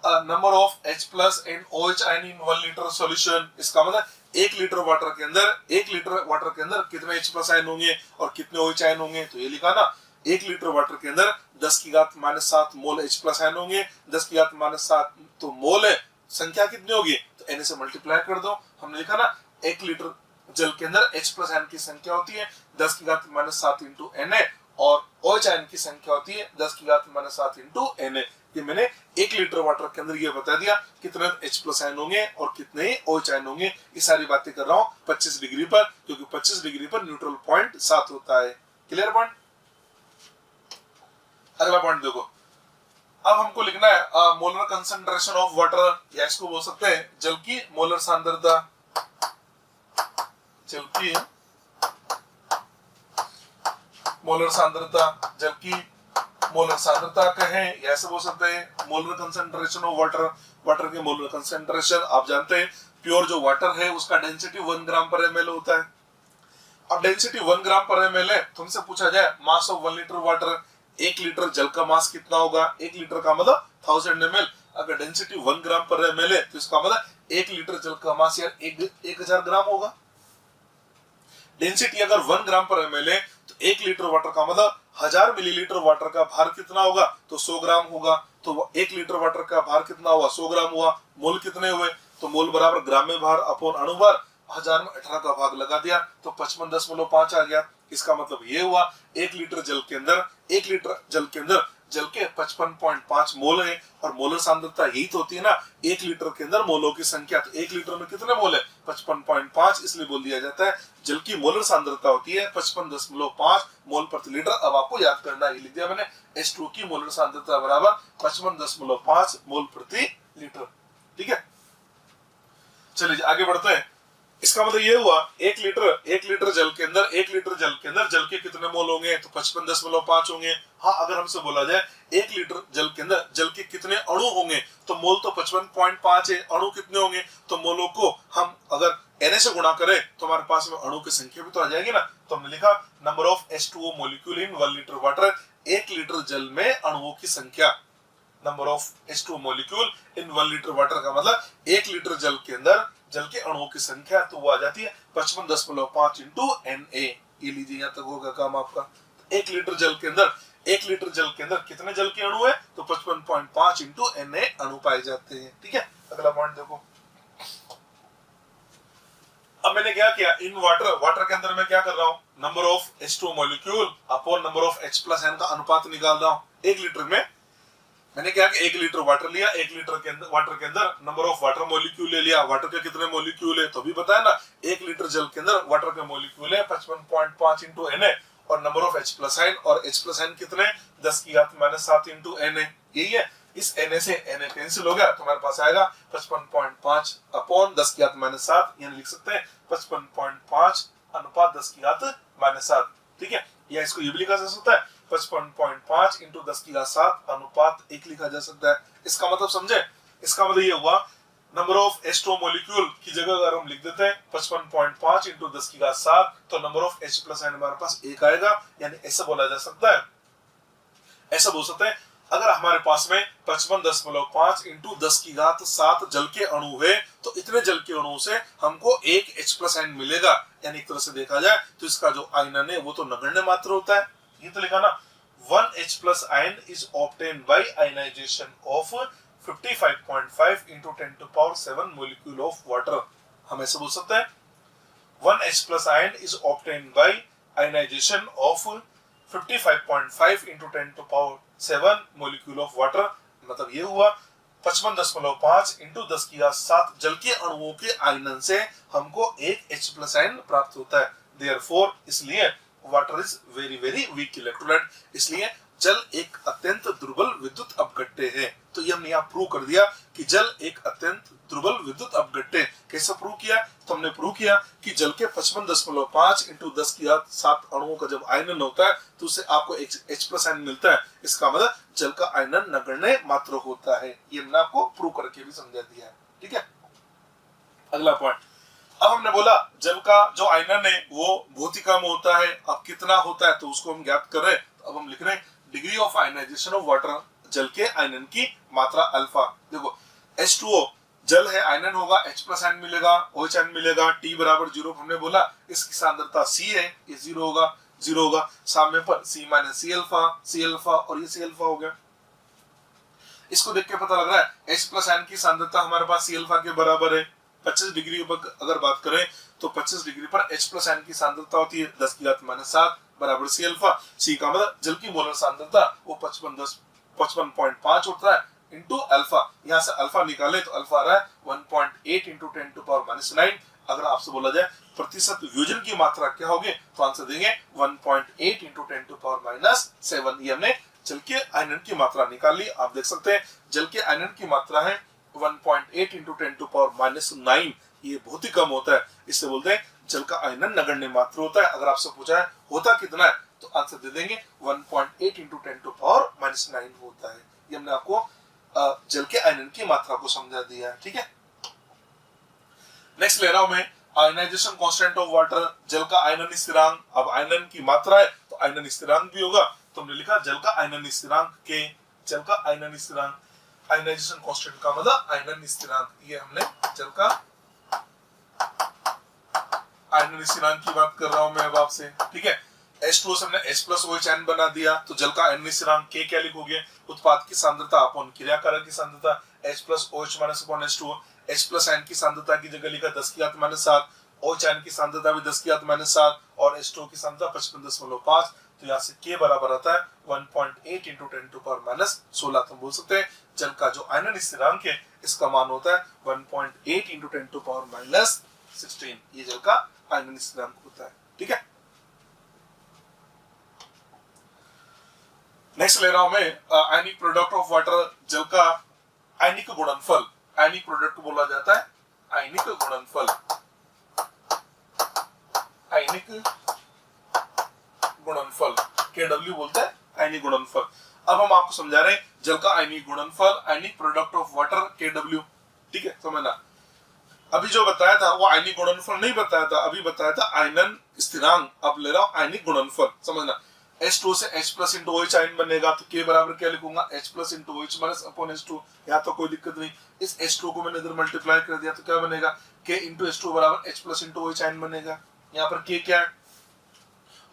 number of H+ and OH ion in 1 litre solution. इसका मतलब 1 लीटर वाटर के अंदर, 1 लीटर वाटर के अंदर कितने H+ आयन होंगे और कितने OH आयन होंगे। तो ये लिखा ना, 1 लीटर वाटर के अंदर 10⁻⁷ मोल H+ आयन होंगे। 10⁻⁷ तो मोल है, संख्या कितनी होगी, तो Na से मल्टीप्लाई कर दो। हमने लिखा ना 1 लीटर जल के अंदर H+ आयन की संख्या होती है 10⁻⁷ इंटू Na और OH आयन की संख्या होती है 10⁻⁷ इंटू Na। ये मैंने 1 लीटर वाटर के अंदर ये बता दिया कितने H+ आयन होंगे और कितने OH आयन होंगे। ये सारी बातें कर रहा हूँ 25 डिग्री पर, क्योंकि 25 डिग्री पर न्यूट्रल पॉइंट 7 होता है। Clear point. अगला पॉइंट देखो, अब हमको लिखना है मोलर कंसंट्रेशन ऑफ वाटर, या इसको बोल सकते हैं जल की मोलर सांद्रता। जल की मोलर सांद्रता, जल की मोलर सांद्रता कहें या ऐसे बोल सकते हैं molar concentration of water. Water के मोलर कंसंट्रेशन आप जानते हैं, प्योर जो वाटर है उसका डेंसिटी 1 ग्राम पर ml होता है। अब डेंसिटी 1 ग्राम पर ml है, तुमसे पूछा जाए mass of 1 litre water, 1 litre जल का मास कितना होगा। 1 लीटर का मतलब 1000 ml। अगर डेंसिटी 1 ग्राम पर ml है तो इसका मतलब 1 लीटर जल का मास यार 1000 ग्राम होगा। डेंसिटी अगर 1 ग्राम पर ml है तो 1 लीटर वाटर का मतलब 1000 मिलीलीटर वाटर का भार कितना होगा, तो 100 ग्राम होगा। तो 1 लीटर वाटर का भार कितना हुआ, 100 ग्राम हुआ। मोल कितने हुए, तो मोल बराबर ग्राम में भार अपॉन अणुभार। 1000 में 18 का भाग लगा दिया तो 55.5 आ गया। इसका मतलब ये हुआ 1 लीटर जल के अंदर 1 लीटर जल के अंदर जल के 55.5 मोल है। और मोलर सांद्रता यही तो होती है ना 1 लीटर के अंदर मोलों की संख्या। तो 1 लीटर में कितने मोल है 55.5, इसलिए बोल दिया जाता है जल की मोलर सांद्रता होती है 55.5 मोल प्रति लीटर। अब आपको याद करना ही लिख दिया मैंने, H2 की मोलर सांद्रता बराबर 55.5 मोल प्रति लीटर। ठीक है, चलिए आगे बढ़ते हैं। इसका मतलब ये हुआ 1 लीटर जल के अंदर 1 लीटर जल के अंदर जल के कितने मोल होंगे तो 55.5 होंगे। हाँ, अगर हमसे बोला जाए 1 लीटर जल के अंदर जल के कितने अणु होंगे तो मोल तो 55.5 है, अणु कितने होंगे तो मोलों को हम अगर Na से गुणा करें तो हमारे पास में अणु की संख्या भी तो आ जाएगी ना। तो हमने लिखा number of H2O molecule in 1 litre water, 1 litre जल में अणुओं की संख्या। Number of H2O molecule in 1 litre water का मतलब 1 लीटर जल के अंदर जल के अणुओं की संख्या, तो वो आ जाती है 55.5 इंटू Na। ये लीजिए, यहाँ तक होगा काम आपका। 1 लीटर जल के अंदर 1 लीटर जल के अंदर कितने जल के अणु है तो 55.5 इंटू Na अणु पाए जाते हैं। ठीक है, अगला पॉइंट देखो। अब मैंने क्या किया, इन वाटर के अंदर मैं क्या कर रहा हूँ, number of H2O molecule upon number of H plus N का अनुपात निकाल रहा हूँ। 1 लीटर में मैंने क्या कि 1 लीटर वाटर लिया, 1 लीटर के अंदर वाटर के अंदर नंबर ऑफ वाटर मॉलिक्यूल ले लिया। वाटर के कितने मॉलिक्यूल है तो भी पता है ना, 1 लीटर जल के अंदर वाटर के मॉलिक्यूल है 55.5 इंटू Na और number of H plus N, और H प्लस N कितने 10⁻⁷ इंटू Na। यही है, इस Na से Na कैंसिल हो गया तो हमारे पास आएगा 55.5 अपॉन 10⁻⁷, यानी लिख सकते हैं 55.5 अनुपात 10⁻⁷। ठीक है, या इसको ये भी लिखा जा सकता है 55.5 इंटू 10⁻⁷ अनुपात 1 लिखा जा सकता है। इसका मतलब समझे, इसका मतलब ये हुआ नंबर ऑफ H2O मॉलिक्यूल की जगह अगर हम लिख देते हैं 55.5 इंटू 10⁻⁷ तो number of H plus N हमारे पास 1 आएगा। यानी ऐसा बोला जा सकता है, ऐसा बोल सकते हैं अगर हमारे पास में 55.5 इंटू 10⁻⁷ जल के अणु है तो इतने जल के अणु से हमको 1 H प्लस N मिलेगा। यानी एक तरह से देखा जाए तो इसका जो आयनन है वो तो नगण्य मात्र होता है। ये तो लिखा ना 1 H plus ion is obtained by ionization of 55.5 into 10 to power 7 molecule of water। हम ऐसे बोल सकते हैं 1 H plus ion is obtained by ionization of 55.5 into 10 to power 7 molecule of water। मतलब ये हुआ 55.5 इंटू 10⁻⁷ जल के अणुओं के आयनन से हमको 1 H plus ion प्राप्त होता है। Therefore, इसलिए water is very very weak electrolyte, इसलिए जल एक अत्यंत दुर्बल विद्युत अपघट्य है। तो ये हमने यहाँ प्रूव कर दिया कि जल एक अत्यंत दुर्बल विद्युत अपघट्य। कैसे प्रूव किया तो हमने प्रूव किया कि जल के 55.5 इंटू 10⁻⁷ अणुओं का जब आयनन होता है तो उससे आपको H प्लस आयन मिलता है। इसका मतलब जल का आयनन नगण्य मात्र होता है। ये हमने आपको प्रूव करके भी समझा दिया है। ठीक है, अगला पॉइंट। अब हमने बोला जल का जो आयनन है वो बहुत ही कम होता है। अब कितना होता है तो उसको हम ज्ञात कर रहे हैं। तो अब हम लिख रहे हैं degree of ionisation of water, जल के आयनन की मात्रा अल्फा। देखो H2O जल है, आयनन होगा, H प्लस N मिलेगा, OH N मिलेगा, T बराबर 0 हमने बोला। इसकी सांद्रता C है, ये 0 होगा। सामने पर C माइनस C अल्फा और ये C अल्फा हो गया। इसको देख के पता लग रहा है H प्लस N की सांद्रता हमारे पास C अल्फा के बराबर है। 25 डिग्री पर अगर बात करें तो 25 डिग्री पर H प्लस N की सांद्रता होती है 10⁻⁷ बराबर C अल्फा। C का मतलब जल की मोलर सांद्रता वो 55.5 होता है इंटू अल्फा। यहाँ से अल्फा निकाले तो अल्फा आ रहा है 1.8 इंटू 10⁻⁹। अगर आपसे बोला जाए प्रतिशत वियोजन की मात्रा क्या होगी तो आंसर देंगे 1.8 इंटू 10⁻⁷। ये हमने जल के आयनन की मात्रा निकाल ली। आप देख सकते हैं जल के आयनन की मात्रा है 1.8 इंटू 10⁻⁹। ये बहुत ही कम होता है, इससे बोलते हैं जल का आयनन नगण्य मात्र होता है। अगर आपसे पूछा है होता कितना है तो आंसर दे देंगे 1.8 इंटू 10⁻⁹ होता है। ये हमने आपको जल के आयनन की मात्रा को समझा दिया है। ठीक है, नेक्स्ट ले रहा हूं मैं आयनाइजेशन कांस्टेंट ऑफ वाटर, जल का आयनन स्थिरांक। अब आयनन की मात्रा है तो आयनन स्थिरांक भी होगा। तो हमने लिखा जल का आयनन स्थिरांक के, जल का आयनन स्थिरांक, आयनाइजेशन कांस्टेंट का मतलब आयनन स्थिरांक। ये हमने जल का आयनन स्थिरांक की बात कर रहा हूं मैं अब आपसे। ठीक है, H2O से हमने H प्लस OH N बना दिया तो जल का आयनन स्थिरांक K क्या लिखोगे, उत्पाद की सांद्रता अपॉन क्रियाकारक की सांद्रता, H plus OH minus upon H2O। H plus N की सांद्रता की जगह लिखा 10⁻⁷, OH आयन की सांद्रता भी 10 की घात -7 और H2O की सांद्रता 55.5। तो यहाँ से K बराबर आता है 1.8 इंटू 10⁻16। तो हम बोल सकते हैं जल का जो आयनन स्थिरांक है इसका मान होता है 1.8 इंटू 10⁻16। ये जल का आयनन स्थिरांक होता है। ठीक है, नेक्स्ट ले रहा हूं मैं आयनिक प्रोडक्ट ऑफ वाटर। जल का आयनिक गुणनफल, आयनिक प्रोडक्ट को बोला जाता है आयनिक गुणनफल, आयनिक गुणनफल KW बोलते हैं आयनिक गुणनफल। अब हम आपको समझा रहे हैं जल का आयनिक गुणनफल, ionic product of water KW। ठीक है, समझना। अभी जो बताया था वो आयनिक गुणनफल नहीं बताया था, अभी बताया था आयनन स्थिरांक। अब ले रहा हूं आयनिक गुणनफल, समझना। H2 से H plus into OH ion बनेगा तो K बराबर क्या लिखूंगा, H plus into OH minus upon H2। यहाँ तो कोई दिक्कत नहीं। इस H2 को मैंने इधर मल्टीप्लाई कर दिया तो क्या बनेगा, K इंटू H2 बराबर H plus into OH ion बनेगा। यहाँ पर K क्या है,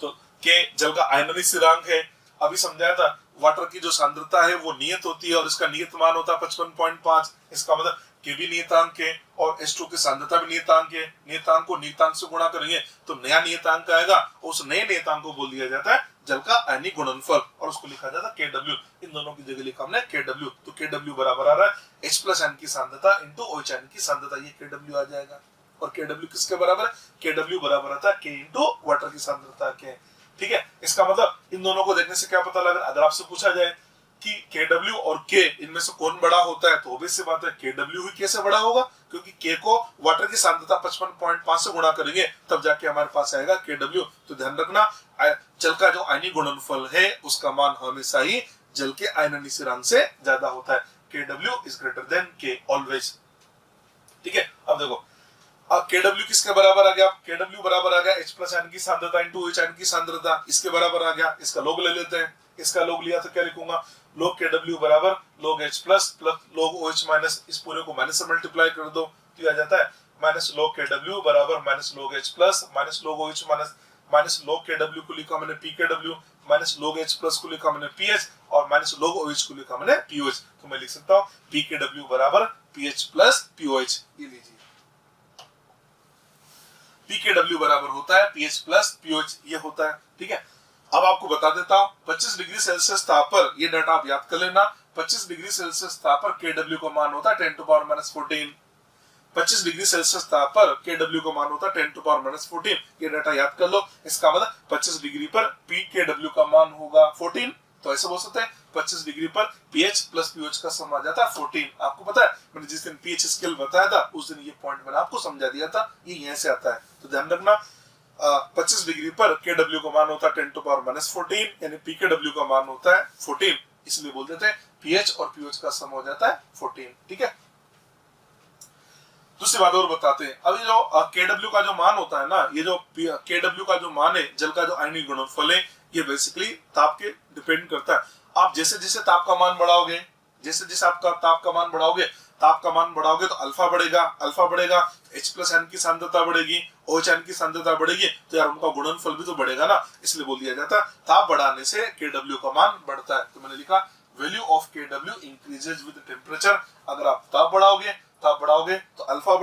तो K जल का आयनन स्थिरांक है। अभी समझाया था वाटर की जो सांद्रता है वो नियत होती है और इसका नियत मान होता है 55.5। इसका मतलब K भी नियतांक है और H2 की सांद्रता भी नियतांक है। नियतांक को नियतांक से गुणा करेंगे तो नया नियतांक आएगा, उस नए नियतांक को बोल दिया जाता है जल का आयनिक गुणनफल और उसको लिखा जाता है KW। इन दोनों की जगह लिखा हमने KW। तो KW बराबर आ रहा है H प्लस आयन की सांद्रता इंटू OH आयन की सांद्रता, ये KW आ जाएगा। और KW किसके बराबर है, KW बराबर आता है K इंटू वाटर की सांद्रता के। ठीक है, इसका मतलब इन दोनों को देखने से क्या पता लगा, अगर आपसे पूछा जाए कि KW और K इनमें से कौन बड़ा होता है, तो ऑब्वियस सी बात है KW ही K से बड़ा होगा, क्योंकि K को वाटर की सांद्रता 55.5 से गुणा करेंगे तब जाके हमारे पास आएगा KW। तो ध्यान रखना जल का जो आयनिक गुणनफल है उसका मान हमेशा ही जल के आयनन स्थिरांक से ज्यादा होता है। KW is greater than K always. ठीक है, अब देखो अब KW किसके बराबर आ गया, KW बराबर आ गया H प्लस आयन की सांद्रता इंटू OH आयन की सांद्रता, इसके बराबर आ गया। इसका लॉग ले लेते हैं, इसका लॉग लिया तो क्या लिखूंगा, log KW बराबर log H plus log OH minus, इस पूरे को माइनस से मल्टीप्लाई कर दो तो आ जाता है माइनस log KW बराबर minus log H plus minus log OH minus log KW को लिखा मैंने PKW minus log H plus को लिखा मैंने PH और माइनस log OH को लिखा मैंने POH। तो मैं लिख सकता हूँ PKW बराबर PH प्लस POH। ये लीजिए PKW बराबर होता है PH प्लस POH, ये होता है। ठीक है, अब आपको बता देता हूं 25 डिग्री सेल्सियस ताप पर, ये डाटा आप याद कर लेना, 25 डिग्री सेल्सियस ताप पर KW का मान होता है 10⁻⁻14। 25 डिग्री सेल्सियस ताप पर KW का मान होता है 10⁻⁻14। ये डाटा याद कर लो। इसका मतलब 25 डिग्री पर PKW का मान होगा 14। तो ऐसे बोल सकते हैं 25 डिग्री पर PH प्लस POH का सम आ जाता है 14। आपको पता है मैंने जिस दिन PH स्केल बताया था उस दिन ये पॉइंट मैंने आपको समझा दिया था, ये यहाँ से आता है। तो ध्यान रखना 25 डिग्री पर KW का मान होता है 10⁻⁻14, यानी PKW का मान होता है 14। इसलिए बोल देते हैं PH और POH का सम हो जाता है 14। ठीक है, दूसरी बात और बताते हैं। अभी जो KW का जो मान होता है ना, ये जो KW का जो मान है जल का जो आयनिक गुणनफल है, ये बेसिकली ताप के डिपेंड करता है। आप जैसे जैसे ताप का मान बढ़ाओगे, जैसे जैसे आपका ताप का मान बढ़ाओगे तो अल्फा बढ़ेगा, H प्लस आयन की सांद्रता बढ़ेगी, OH आयन की सांद्रता बढ़ेगी, तो यार उनका गुणनफल भी तो बढ़ेगा ना। इसलिए बोल दिया जाता है ताप बढ़ाने से KW का मान बढ़ता है। तो मैंने लिखा value of KW increases with temperature. अगर आप ताप बढ़ाओगे तो अल्फा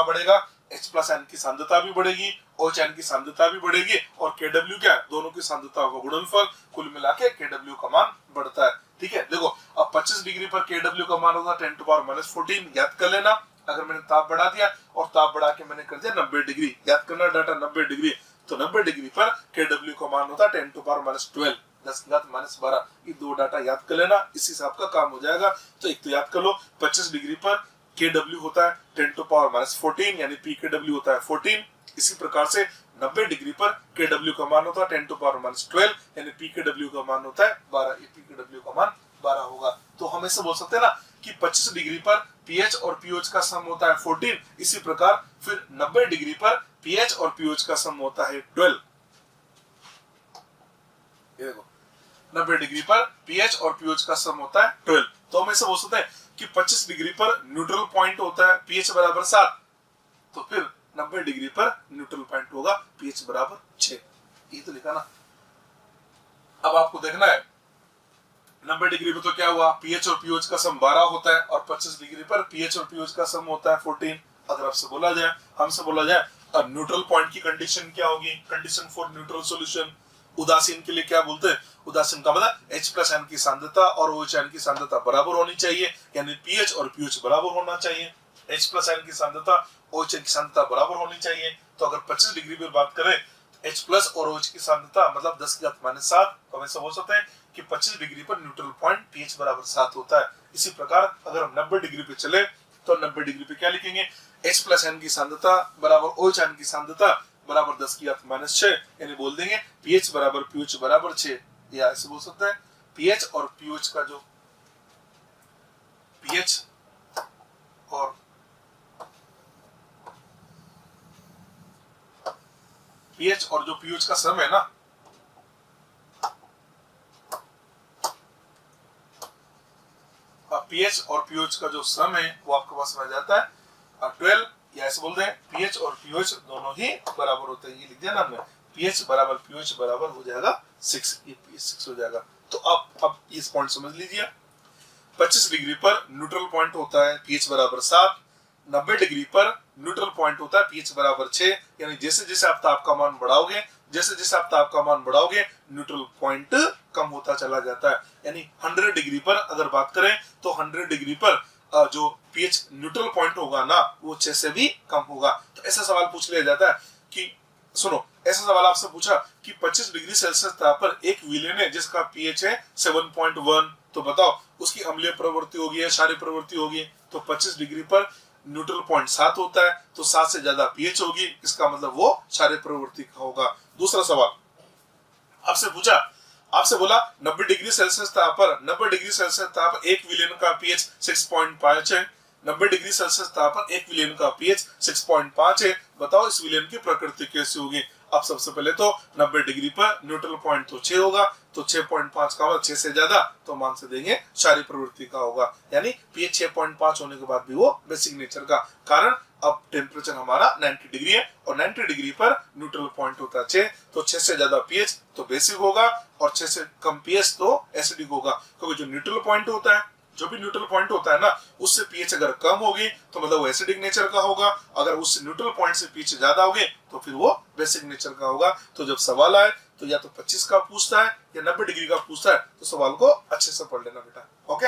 बढ़ेगा, H प्लस आयन की सांद्रता भी बढ़ेगी, OH आयन की सांद्रता भी बढ़ेगी और KW क्या है, दोनों की सांद्रता का गुणनफल, कुल मिला के KW का मान बढ़ता है। ठीक है, देखो अब 25 डिग्री पर KW का मान होगा 10⁻⁻14, याद कर लेना। अगर मैंने ताप बढ़ा दिया और ताप बढ़ा के मैंने कर दिया 90 डिग्री, याद करना डाटा 90 डिग्री, तो 90 डिग्री पर KW का मान होता है 10⁻12, 10⁻12। ये दो डाटा याद कर लेना, इसी से आपका काम हो जाएगा। तो एक तो याद कर लो 25 डिग्री पर KW होता है 10⁻14, यानी PKW होता है 14। इसी प्रकार से 90 डिग्री पर KW का मान होता है 10⁻12, यानी PKW का मान होता है 12। ये PKW का मान 12 होगा। तो हम ऐसे बोल सकते हैं ना कि 25 डिग्री पर PH और POH का सम होता है 14। इसी प्रकार फिर 90 डिग्री पर PH और POH का सम होता है 12। ये देखो 90 डिग्री पर PH और POH का सम होता है 12। तो हम ऐसे बोल सकते हैं कि 25 डिग्री पर न्यूट्रल पॉइंट होता है pH बराबर 7, तो फिर 90 डिग्री पर न्यूट्रल पॉइंट होगा pH बराबर 6। ये तो लिखा ना। अब आपको देखना है 90 डिग्री पे तो क्या हुआ, pH और POH का सम 12 होता है और 25 डिग्री पर pH और POH का सम होता है 14। अगर हमसे बोला जाए अब न्यूट्रल पॉइंट की कंडीशन क्या होगी? कंडीशन फॉर न्यूट्रल सॉल्यूशन, उदासीन के लिए क्या बोलते हैं? उदासीन का मतलब H+N की सांद्रता और OH की सांद्रता बराबर होनी चाहिए, यानी pH और pH बराबर होना चाहिए। H+N की सांद्रता OH की सांद्रता बराबर होनी चाहिए। तो अगर 25 डिग्री पर बात करें H+ और OH की सांद्रता मतलब 10⁻⁷, तो हम ऐसा बोल सकते हैं कि 25 डिग्री पर न्यूट्रल पॉइंट pH बराबर 7 होता है। इसी प्रकार अगर हम 90 डिग्री पे चले तो 90 डिग्री पे क्या लिखेंगे? H+N की सांद्रता बराबर OH की सांद्रता बराबर 10⁻⁶, यानी बोल देंगे pH बराबर pH बराबर 6, या ऐसे बोल सकते हैं pH और pH का जो pH और जो pH का सम है ना, pH और pH का जो सम है वो आपके पास में आ जाता है 12, या ऐसे बोलते हैं pH और pH दोनों ही बराबर होते हैं। ये लिख दिया ना हमने, pH बराबर pH बराबर हो जाएगा 6, ये pH 6 हो जाएगा। तो अब इस पॉइंट समझ लीजिए, 25 डिग्री पर न्यूट्रल पॉइंट होता है pH बराबर 7, 90 डिग्री पर न्यूट्रल पॉइंट होता है pH बराबर 6, यानी जैसे जैसे आप ताप का मान बढ़ाओगे, जैसे जैसे आप ताप का मान बढ़ाओगे न्यूट्रल पॉइंट कम होता चला जाता है। यानी 100 डिग्री पर अगर बात करें तो 100 डिग्री पर जो pH न्यूट्रल पॉइंट होगा ना वो 6 से भी कम होगा। तो ऐसा सवाल पूछ लिया जाता है कि सुनो, ऐसा सवाल आपसे पूछा कि 25 डिग्री सेल्सियस ताप पर एक विलेन है जिसका pH है 7.1, तो बताओ उसकी अम्लीय प्रवृत्ति होगी या क्षारीय प्रवृत्ति होगी? तो 25 डिग्री पर न्यूट्रल पॉइंट 7 होता है, तो 7 से ज्यादा pH होगी, इसका मतलब वो क्षारीय प्रवृत्ति का होगा। दूसरा सवाल आपसे पूछा, आपसे बोला 90 डिग्री सेल्सियस ताप पर, 90 डिग्री सेल्सियस ताप पर एक विलेन का pH 6.5 है, 90 डिग्री सेल्सियस ताप पर एक विलेन का pH 6.5 है, बताओ इस विलेन की प्रकृति कैसी होगी? अब सबसे पहले तो 90 डिग्री पर न्यूट्रल पॉइंट तो 6 होगा, तो 6.5 का मतलब 6 से ज्यादा, तो मान से देंगे क्षारीय प्रवृत्ति का होगा, यानी pH 6.5 होने के बाद भी वो बेसिक नेचर का। कारण अब टेम्परेचर हमारा 90 डिग्री है और 90 डिग्री पर न्यूट्रल पॉइंट होता है 6, तो 6 से ज्यादा pH तो बेसिक होगा और 6 से कम pH तो एसिडिक होगा, क्योंकि जो न्यूट्रल पॉइंट होता है, जो भी न्यूट्रल पॉइंट होता है ना, उससे pH अगर कम होगी तो मतलब वो एसिडिक नेचर का होगा, अगर उस न्यूट्रल पॉइंट से pH ज्यादा होगी तो फिर वो बेसिक नेचर का होगा। तो जब सवाल आए तो या तो 25 का पूछता है या 90 डिग्री का पूछता है, तो सवाल को अच्छे से पढ़ लेना बेटा। ओके।